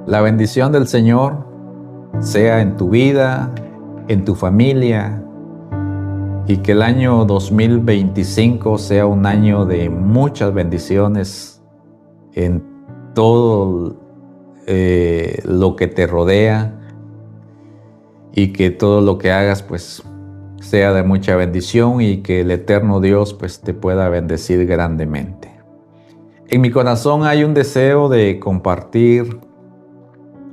La bendición del Señor sea en tu vida, en tu familia, y que el año 2025 sea un año de muchas bendiciones en todo lo que te rodea, y que todo lo que hagas pues sea de mucha bendición, y que el eterno Dios pues te pueda bendecir grandemente. En mi corazón hay un deseo de compartir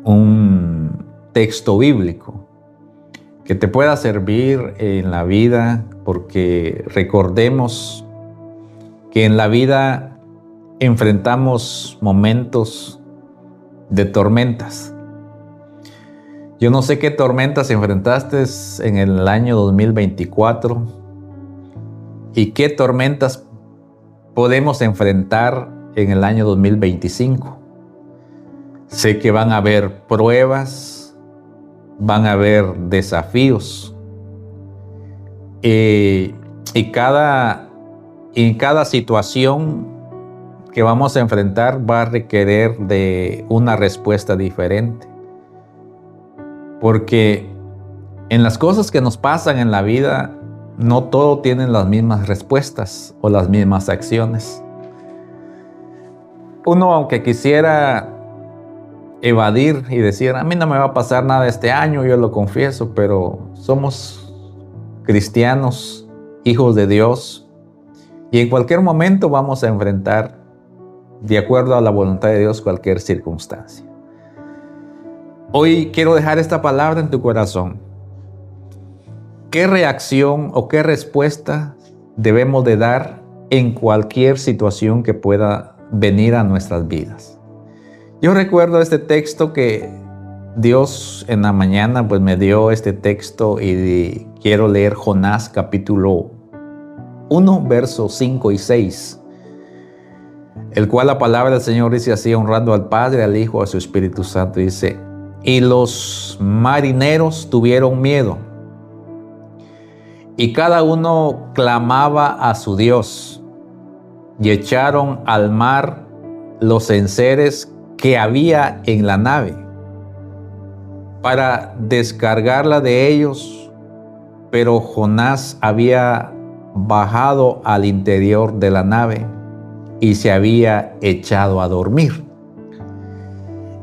un texto bíblico que te pueda servir en la vida, porque recordemos que en la vida enfrentamos momentos de tormentas. Yo no sé qué tormentas enfrentaste en el año 2024 y qué tormentas podemos enfrentar en el año 2025. Sé que van a haber pruebas, van a haber desafíos, y cada situación que vamos a enfrentar va a requerir de una respuesta diferente. Porque en las cosas que nos pasan en la vida, no todo tienen las mismas respuestas o las mismas acciones. Uno, aunque quisiera evadir y decir, a mí no me va a pasar nada este año, yo lo confieso, pero somos cristianos, hijos de Dios, y en cualquier momento vamos a enfrentar, de acuerdo a la voluntad de Dios, cualquier circunstancia. Hoy quiero dejar esta palabra en tu corazón. ¿Qué reacción o qué respuesta debemos de dar en cualquier situación que pueda venir a nuestras vidas? Yo recuerdo este texto que Dios en la mañana pues me dio este texto, y quiero leer Jonás capítulo 1, versos 5 y 6, el cual la palabra del Señor dice así, honrando al Padre, al Hijo, a su Espíritu Santo, dice: y los marineros tuvieron miedo, y cada uno clamaba a su Dios, y echaron al mar los enseres que había en la nave, para descargarla de ellos, pero Jonás había bajado al interior de la nave y se había echado a dormir.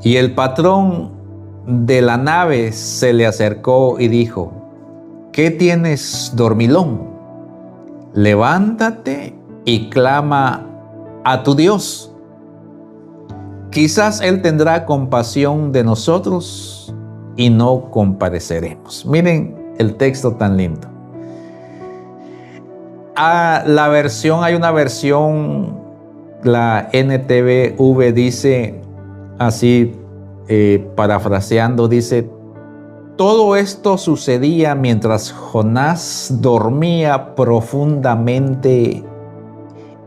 Y el patrón de la nave se le acercó y dijo: ¿qué tienes, dormilón? Levántate y clama a tu Dios. Quizás Él tendrá compasión de nosotros y no compareceremos. Miren el texto tan lindo. Hay una versión, la NTV dice así, parafraseando, dice: todo esto sucedía mientras Jonás dormía profundamente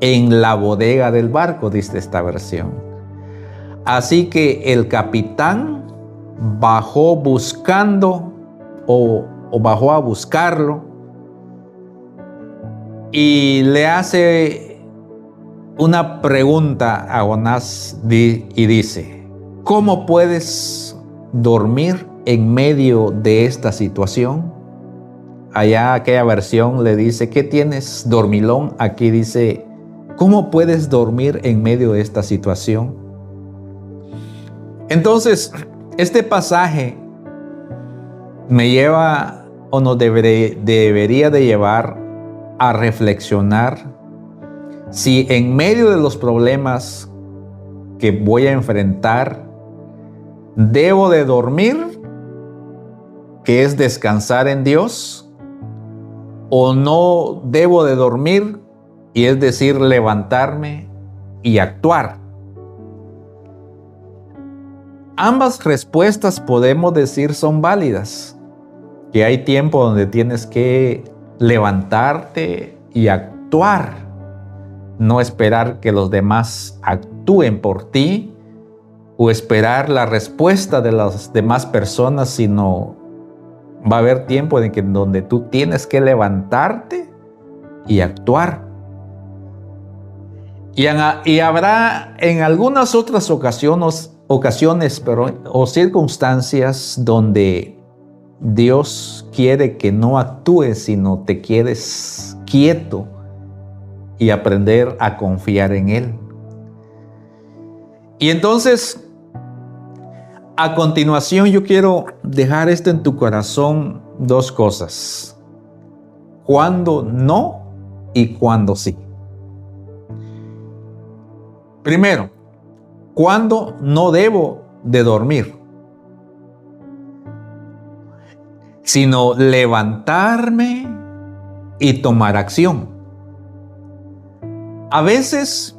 en la bodega del barco, dice esta versión. Así que el capitán bajó buscando o bajó a buscarlo, y le hace una pregunta a Jonás y dice: ¿cómo puedes dormir en medio de esta situación? Allá aquella versión le dice: ¿qué tienes, dormilón? Aquí dice: ¿cómo puedes dormir en medio de esta situación? Entonces, este pasaje me lleva, o nos debería de llevar a reflexionar si en medio de los problemas que voy a enfrentar, debo de dormir, que es descansar en Dios, o no debo de dormir, y es decir, levantarme y actuar. Ambas respuestas podemos decir son válidas, que hay tiempo donde tienes que levantarte y actuar, no esperar que los demás actúen por ti o esperar la respuesta de las demás personas, sino va a haber tiempo en donde tú tienes que levantarte y actuar. Y habrá en algunas otras ocasiones ocasiones o circunstancias donde Dios quiere que no actúes, sino te quedes quieto y aprender a confiar en Él. Y entonces, a continuación, yo quiero dejar esto en tu corazón, dos cosas: cuándo no y cuándo sí. Primero, ¿cuándo no debo de dormir? Sino levantarme y tomar acción. A veces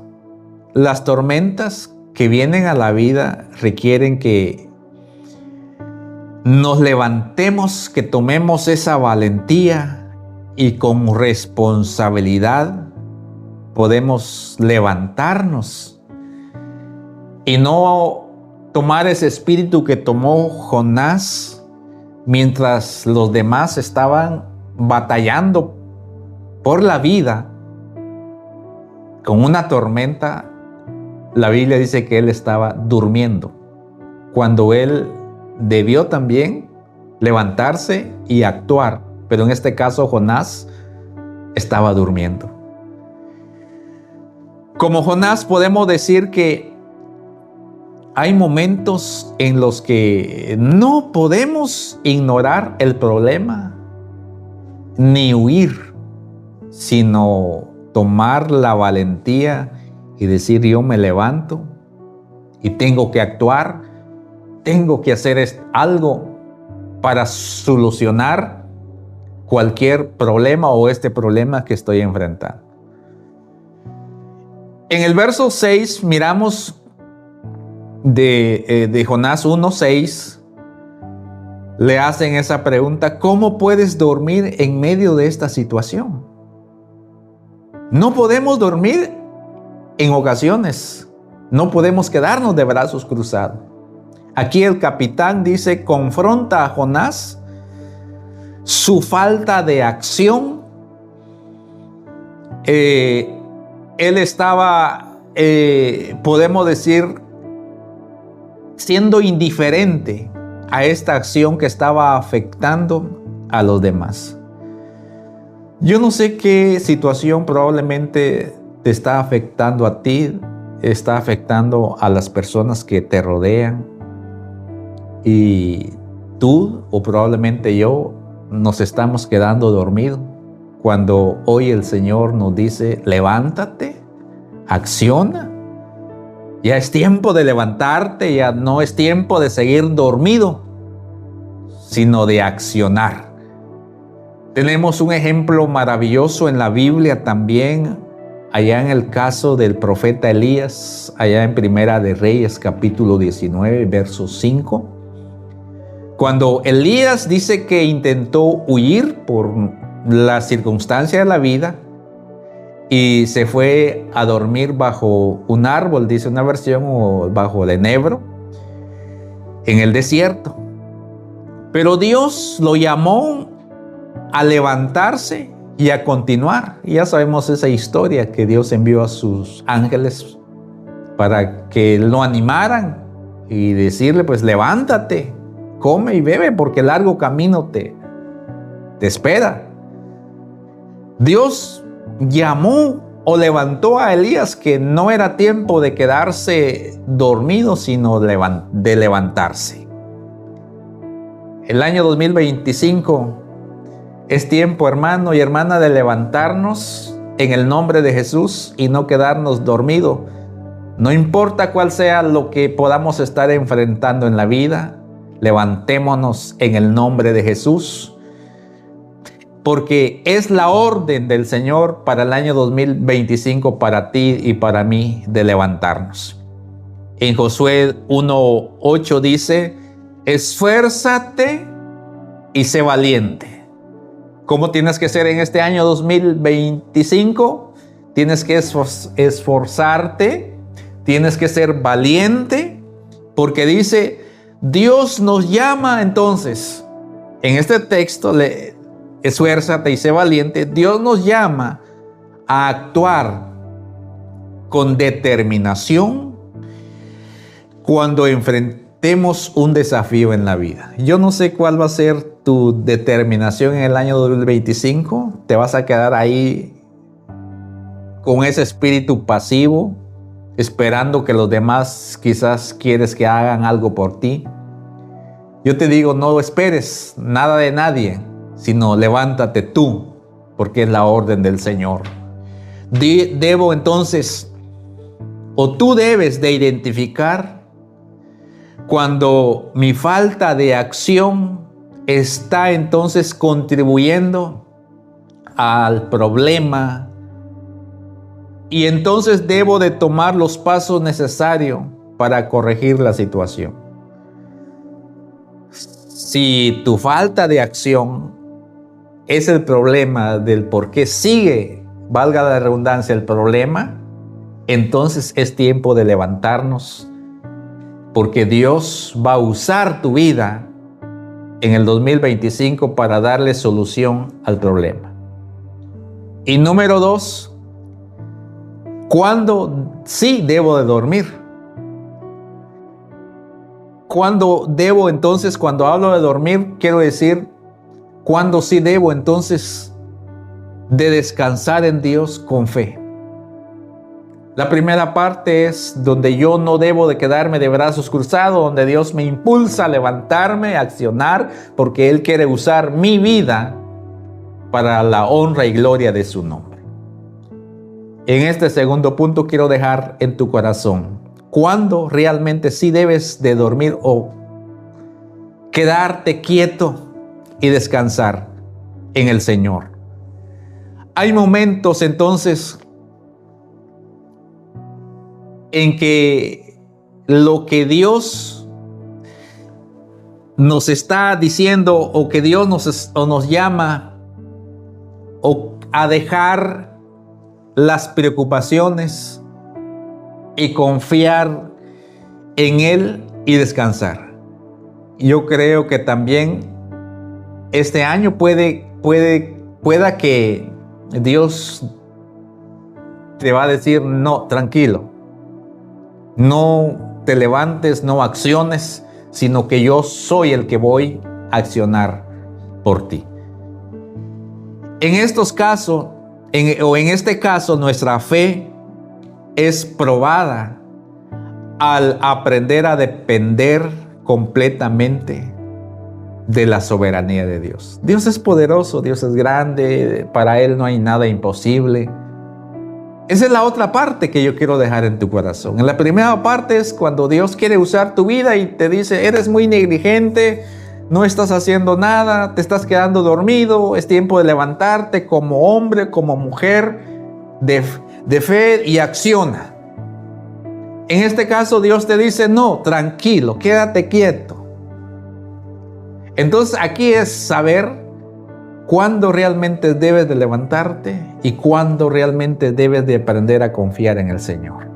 las tormentas que vienen a la vida requieren que nos levantemos, que tomemos esa valentía y con responsabilidad podemos levantarnos y no tomar ese espíritu que tomó Jonás mientras los demás estaban batallando por la vida con una tormenta. La Biblia dice que él estaba durmiendo, cuando él debió también levantarse y actuar, pero en este caso Jonás estaba durmiendo. Como Jonás podemos decir que hay momentos en los que no podemos ignorar el problema ni huir, sino tomar la valentía y decir: yo me levanto y tengo que actuar, tengo que hacer algo para solucionar cualquier problema o este problema que estoy enfrentando. En el verso 6 miramos de Jonás 1:6, le hacen esa pregunta: ¿cómo puedes dormir en medio de esta situación? No podemos dormir en ocasiones, no podemos quedarnos de brazos cruzados. Aquí el capitán dice, confronta a Jonás su falta de acción. Él estaba, podemos decir, siendo indiferente a esta acción que estaba afectando a los demás. Yo no sé qué situación probablemente te está afectando a ti, está afectando a las personas que te rodean, y tú o probablemente yo nos estamos quedando dormidos cuando hoy el Señor nos dice: levántate, acciona. Ya es tiempo de levantarte, ya no es tiempo de seguir dormido, sino de accionar. Tenemos un ejemplo maravilloso en la Biblia también, allá en el caso del profeta Elías, allá en Primera de Reyes, capítulo 19, verso 5. Cuando Elías dice que intentó huir por la circunstancia de la vida y se fue a dormir bajo un árbol, dice una versión, o bajo el enebro, en el desierto. Pero Dios lo llamó a levantarse y a continuar. Y ya sabemos esa historia, que Dios envió a sus ángeles para que lo animaran y decirle: pues levántate, come y bebe, porque el largo camino te espera. Dios llamó o levantó a Elías, que no era tiempo de quedarse dormido, sino de levantarse. El año 2025 es tiempo, hermano y hermana, de levantarnos en el nombre de Jesús y no quedarnos dormidos. No importa cuál sea lo que podamos estar enfrentando en la vida, levantémonos en el nombre de Jesús, porque es la orden del Señor para el año 2025, para ti y para mí, de levantarnos. En Josué 1:8 dice: esfuérzate y sé valiente. ¿Cómo tienes que ser en este año 2025? Tienes que esforzarte, tienes que ser valiente, porque dice: Dios nos llama entonces, en este texto, esfuérzate y sé valiente, Dios nos llama a actuar con determinación, cuando enfrentemos un desafío en la vida. Yo no sé cuál va a ser tu determinación en el año 2025. ¿Te vas a quedar ahí con ese espíritu pasivo, esperando que los demás quizás quieres que hagan algo por ti? Yo te digo, no esperes nada de nadie, sino levántate tú, porque es la orden del Señor. Debo entonces, o tú debes de identificar cuando mi falta de acción está entonces contribuyendo al problema, y entonces debo de tomar los pasos necesarios para corregir la situación. Si tu falta de acción es el problema del por qué sigue, valga la redundancia, el problema, entonces es tiempo de levantarnos, porque Dios va a usar tu vida en el 2025 para darle solución al problema. Y número 2, ¿cuándo sí debo de dormir? ¿Cuándo debo entonces, cuando hablo de dormir, quiero decir, ¿cuándo sí debo entonces de descansar en Dios con fe? La primera parte es donde yo no debo de quedarme de brazos cruzados, donde Dios me impulsa a levantarme, a accionar, porque Él quiere usar mi vida para la honra y gloria de su nombre. En este segundo punto quiero dejar en tu corazón, ¿cuándo realmente sí debes de dormir o quedarte quieto y descansar en el Señor? Hay momentos entonces en que lo que Dios nos está diciendo, o que Dios nos llama a dejar las preocupaciones y confiar en Él y descansar. Yo creo que también este año pueda que Dios te va a decir, no, tranquilo, no te levantes, no acciones, sino que yo soy el que voy a accionar por ti. En estos casos, en este caso, nuestra fe es probada al aprender a depender completamente de la soberanía de Dios. Dios es poderoso, Dios es grande, para Él no hay nada imposible. Esa es la otra parte que yo quiero dejar en tu corazón. En la primera parte es cuando Dios quiere usar tu vida y te dice, eres muy negligente, no estás haciendo nada, te estás quedando dormido, es tiempo de levantarte como hombre, como mujer de fe y acciona. En este caso Dios te dice, no, tranquilo, quédate quieto. Entonces aquí es saber cuándo realmente debes de levantarte y cuándo realmente debes de aprender a confiar en el Señor.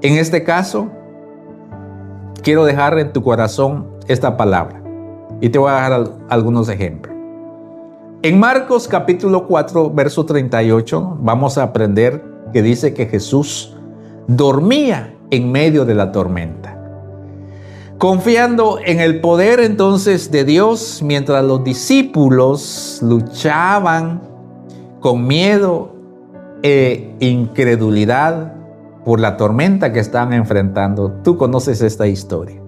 En este caso, quiero dejar en tu corazón esta palabra y te voy a dejar algunos ejemplos. En Marcos capítulo 4, verso 38, vamos a aprender que dice que Jesús dormía en medio de la tormenta, confiando en el poder entonces de Dios, mientras los discípulos luchaban con miedo e incredulidad por la tormenta que estaban enfrentando. Tú conoces esta historia.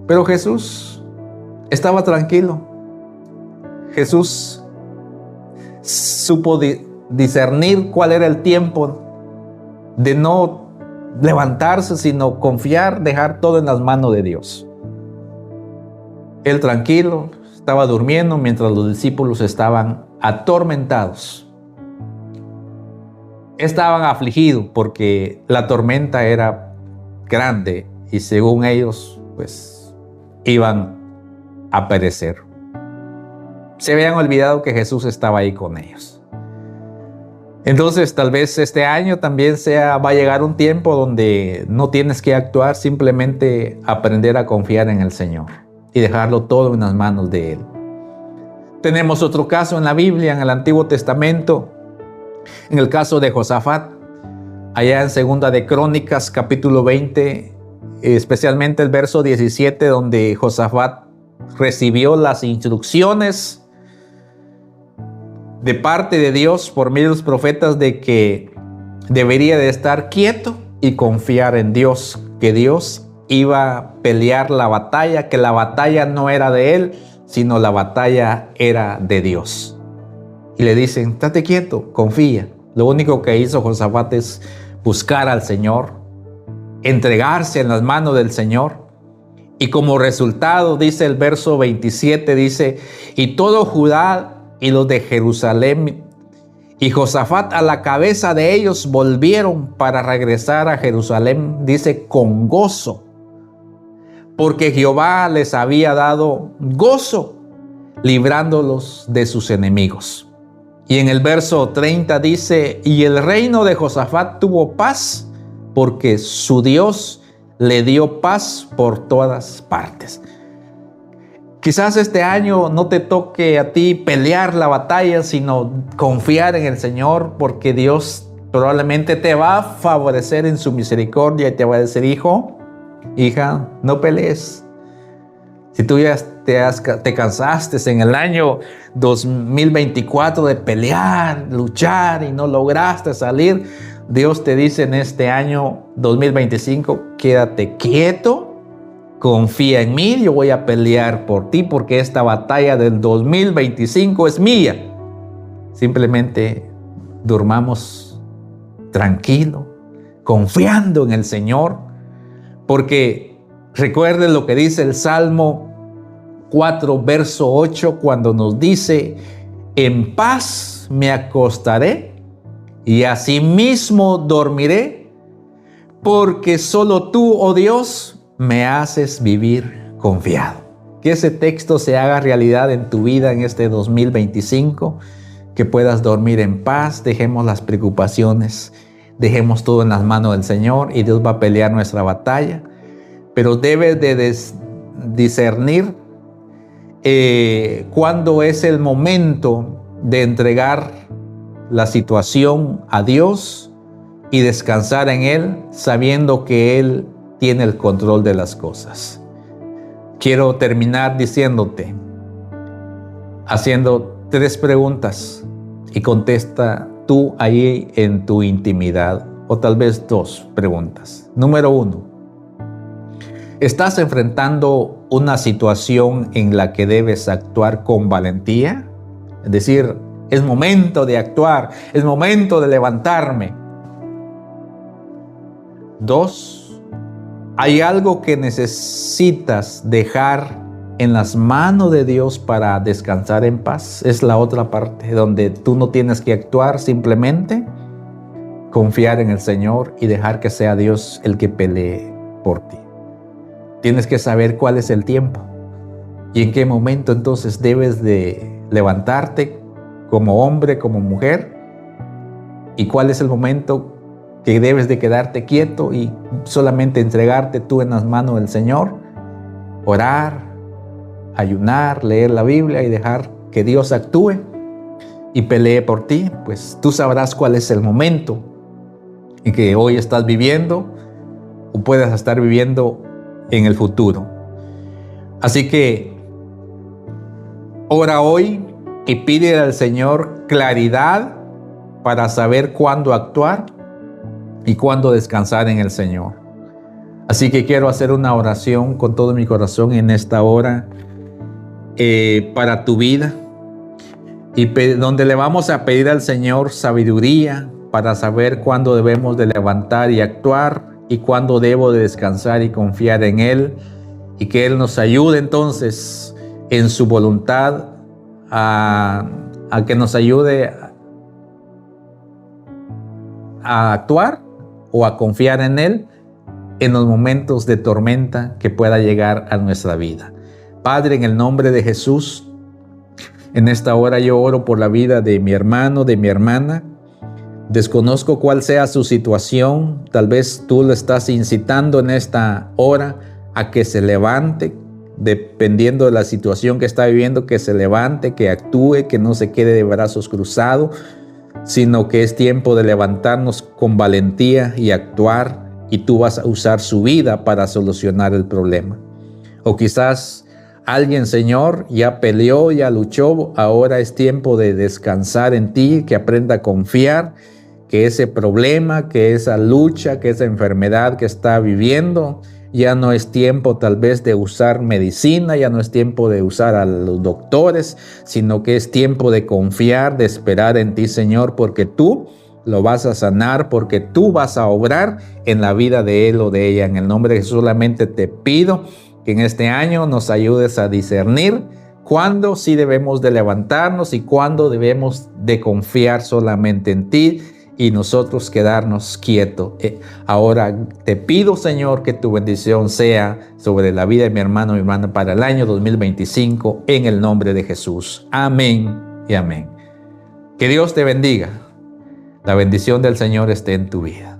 Pero Jesús estaba tranquilo. Jesús supo discernir cuál era el tiempo de no levantarse, sino confiar, dejar todo en las manos de Dios. Él tranquilo, estaba durmiendo mientras los discípulos estaban atormentados. Estaban afligidos porque la tormenta era grande y según ellos, pues, iban a perecer. Se habían olvidado que Jesús estaba ahí con ellos. Entonces, tal vez este año también va a llegar un tiempo donde no tienes que actuar, simplemente aprender a confiar en el Señor y dejarlo todo en las manos de Él. Tenemos otro caso en la Biblia, en el Antiguo Testamento, en el caso de Josafat, allá en Segunda de Crónicas, capítulo 20, especialmente el verso 17, donde Josafat recibió las instrucciones de parte de Dios por medio de los profetas de que debería de estar quieto y confiar en Dios, que Dios iba a pelear la batalla, que la batalla no era de él, sino la batalla era de Dios. Y le dicen, estate quieto, confía. Lo único que hizo Josafat es buscar al Señor, entregarse en las manos del Señor. Y como resultado, dice el verso 27, dice, y todo Judá y los de Jerusalén y Josafat a la cabeza de ellos volvieron para regresar a Jerusalén, dice, con gozo, porque Jehová les había dado gozo, librándolos de sus enemigos. Y en el verso 30 dice, y el reino de Josafat tuvo paz, porque su Dios le dio paz por todas partes. Quizás este año no te toque a ti pelear la batalla, sino confiar en el Señor, porque Dios probablemente te va a favorecer en su misericordia y te va a decir, hijo, hija, no pelees. Si tú ya te cansaste en el año 2024 de pelear, luchar y no lograste salir, Dios te dice en este año 2025, quédate quieto, confía en mí, yo voy a pelear por ti porque esta batalla del 2025 es mía. Simplemente durmamos tranquilo, confiando en el Señor, porque recuerden lo que dice el Salmo 4, verso 8, cuando nos dice, en paz me acostaré y asimismo dormiré, porque solo tú, oh Dios, me haces vivir confiado. Que ese texto se haga realidad en tu vida en este 2025, que puedas dormir en paz, dejemos las preocupaciones, dejemos todo en las manos del Señor y Dios va a pelear nuestra batalla. Pero debes de discernir cuándo es el momento de entregar la situación a Dios y descansar en Él, sabiendo que Él tiene el control de las cosas. Quiero terminar diciéndote, haciendo 3 preguntas y contesta tú ahí en tu intimidad, o tal vez 2 preguntas. Número 1. ¿Estás enfrentando una situación en la que debes actuar con valentía? Es decir, es momento de actuar, es momento de levantarme. 2. ¿Hay algo que necesitas dejar en las manos de Dios para descansar en paz? Es la otra parte donde tú no tienes que actuar, simplemente confiar en el Señor y dejar que sea Dios el que pelee por ti. Tienes que saber cuál es el tiempo y en qué momento entonces debes de levantarte como hombre, como mujer, y cuál es el momento que debes de quedarte quieto y solamente entregarte tú en las manos del Señor, orar, ayunar, leer la Biblia y dejar que Dios actúe y pelee por ti. Pues tú sabrás cuál es el momento en que hoy estás viviendo o puedas estar viviendo en el futuro. Así que ora hoy y pide al Señor claridad para saber cuándo actuar y cuándo descansar en el Señor. Así que quiero hacer una oración con todo mi corazón en esta hora para tu vida, y donde le vamos a pedir al Señor sabiduría para saber cuándo debemos de levantar y actuar y cuándo debo de descansar y confiar en Él, y que Él nos ayude entonces en su voluntad a que nos ayude a actuar o a confiar en Él en los momentos de tormenta que pueda llegar a nuestra vida. Padre, en el nombre de Jesús, en esta hora yo oro por la vida de mi hermano, de mi hermana. Desconozco cuál sea su situación. Tal vez tú lo estás incitando en esta hora a que se levante, dependiendo de la situación que está viviendo, que se levante, que actúe, que no se quede de brazos cruzados, sino que es tiempo de levantarnos con valentía y actuar y tú vas a usar su vida para solucionar el problema. O quizás alguien, Señor, ya peleó, ya luchó, ahora es tiempo de descansar en ti, que aprenda a confiar, que ese problema, que esa lucha, que esa enfermedad que está viviendo, ya no es tiempo tal vez de usar medicina, ya no es tiempo de usar a los doctores, sino que es tiempo de confiar, de esperar en ti, Señor, porque tú lo vas a sanar, porque tú vas a obrar en la vida de él o de ella. En el nombre de Jesús solamente te pido que en este año nos ayudes a discernir cuándo sí debemos de levantarnos y cuándo debemos de confiar solamente en ti y nosotros quedarnos quietos. Ahora te pido, Señor, que tu bendición sea sobre la vida de mi hermano y mi hermana para el año 2025, en el nombre de Jesús. Amén y amén. Que Dios te bendiga. La bendición del Señor esté en tu vida.